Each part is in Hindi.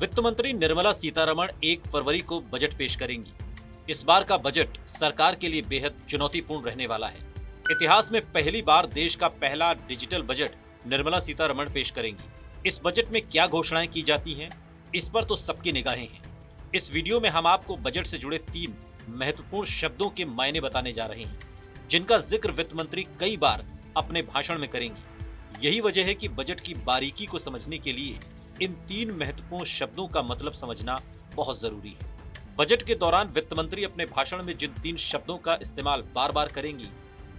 वित्त मंत्री निर्मला सीतारमण 1 फरवरी को बजट पेश करेंगी। इस बार का बजट सरकार के लिए बेहद चुनौतीपूर्ण रहने वाला है। इतिहास में पहली बार देश का पहला डिजिटल बजट निर्मला सीतारमण पेश करेंगी। इस बजट में क्या घोषणाएं की जाती हैं, इस पर तो सबकी निगाहें हैं। इस वीडियो में हम आपको बजट से जुड़े 3 महत्वपूर्ण शब्दों के मायने बताने जा रहे हैं, जिनका जिक्र वित्त मंत्री कई बार अपने भाषण में करेंगी। यही वजह है कि बजट की बारीकी को समझने के लिए इन 3 महत्वपूर्ण शब्दों का मतलब समझना बहुत जरूरी है। बजट के दौरान वित्त मंत्री अपने भाषण में जिन 3 शब्दों का इस्तेमाल बार बार करेंगी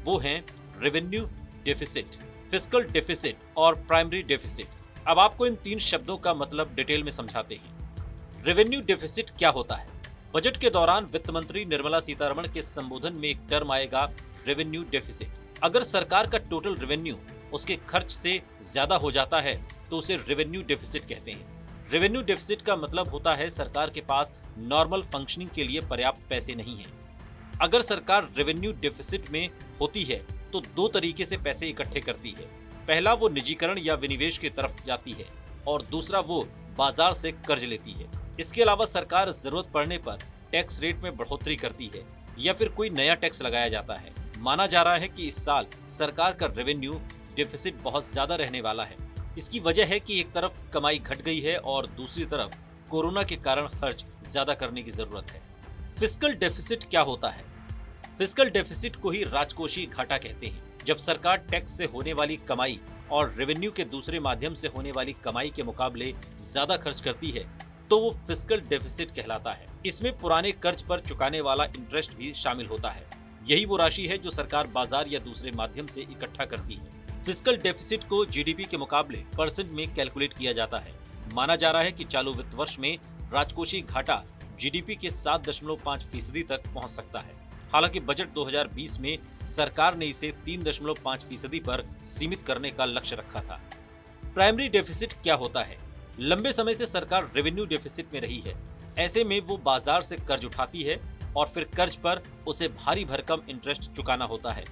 वो हैं रेवेन्यू डेफिसिट, फिस्कल डेफिसिट और प्राइमरी डेफिसिट। अब आपको इन 3 शब्दों का मतलब डिटेल में समझाते हैं। रेवेन्यू डेफिसिट क्या होता है? बजट के दौरान वित्त मंत्री निर्मला सीतारमण के संबोधन में एक टर्म आएगा, रेवेन्यू डेफिसिट। अगर सरकार का टोटल रेवेन्यू उसके खर्च से ज्यादा हो जाता है तो उसे रेवेन्यू डेफिसिट कहते हैं। रेवेन्यू डेफिसिट का मतलब होता है सरकार के पास नॉर्मल फंक्शनिंग के लिए पर्याप्त पैसे नहीं है। अगर सरकार रेवेन्यू डेफिसिट में होती है तो 2 तरीके से पैसे इकट्ठे करती है। पहला वो निजीकरण या विनिवेश की तरफ जाती है और दूसरा वो बाजार से कर्ज लेती है। इसके अलावा सरकार जरूरत पड़ने पर टैक्स रेट में बढ़ोतरी करती है या फिर कोई नया टैक्स लगाया जाता है। माना जा रहा है कि इस साल सरकार का रेवेन्यू डेफिसिट बहुत ज्यादा रहने वाला है। इसकी वजह है कि एक तरफ कमाई घट गई है और दूसरी तरफ कोरोना के कारण खर्च ज्यादा करने की जरूरत है। फिस्कल डेफिसिट क्या होता है? फिस्कल डेफिसिट को ही राजकोषीय घाटा कहते हैं। जब सरकार टैक्स से होने वाली कमाई और रेवेन्यू के दूसरे माध्यम से होने वाली कमाई के मुकाबले ज्यादा खर्च करती है तो वो फिस्कल डेफिसिट कहलाता है। इसमें पुराने कर्ज पर चुकाने वाला इंटरेस्ट भी शामिल होता है। यही वो राशि है जो सरकार बाजार या दूसरे माध्यम से इकट्ठा करती है। फिस्कल डेफिसिट को जीडीपी के मुकाबले परसेंट में कैलकुलेट किया जाता है। माना जा रहा है कि चालू वित्त वर्ष में राजकोषीय घाटा जीडीपी के 7.5% तक पहुंच सकता है। हालांकि बजट 2020 में सरकार ने इसे 3.5% पर सीमित करने का लक्ष्य रखा था। प्राइमरी डेफिसिट क्या होता है? लंबे समय से सरकार रेवेन्यू डेफिसिट में रही है। ऐसे में वो बाजार से कर्ज उठाती है और फिर कर्ज पर उसे भारी भरकम इंटरेस्ट चुकाना होता है।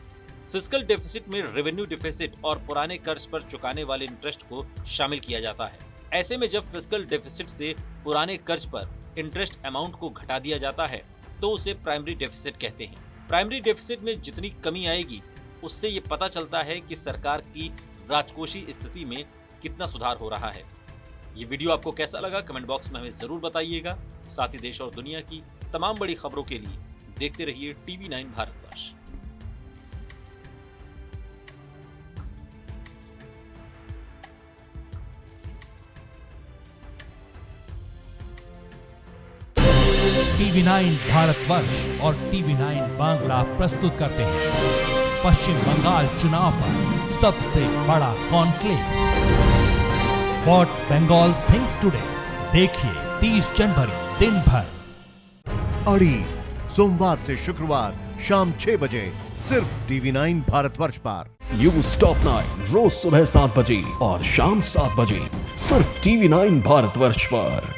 फिस्कल डेफिसिट में रेवेन्यू डेफिसिट और पुराने कर्ज पर चुकाने वाले इंटरेस्ट को शामिल किया जाता है। ऐसे में जब फिस्कल डेफिसिट से पुराने कर्ज पर इंटरेस्ट अमाउंट को घटा दिया जाता है तो उसे प्राइमरी डेफिसिट कहते हैं। प्राइमरी डेफिसिट में जितनी कमी आएगी उससे ये पता चलता है कि सरकार की राजकोषीय स्थिति में कितना सुधार हो रहा है। ये वीडियो आपको कैसा लगा कमेंट बॉक्स में हमें जरूर बताइएगा। साथ ही देश और दुनिया की तमाम बड़ी खबरों के लिए देखते रहिए TV9 भारतवर्ष। TV9 भारतवर्ष और TV9 बांग्ला प्रस्तुत करते हैं पश्चिम बंगाल चुनाव पर सबसे बड़ा conclave, what Bengal thinks today. देखिए 30 जनवरी दिन भर। अड़ी सोमवार से शुक्रवार शाम 6 बजे सिर्फ TV9 भारतवर्ष पर। न्यूज टॉप 9 रोज सुबह 7 बजे और शाम 7 बजे सिर्फ TV9 भारतवर्ष पर।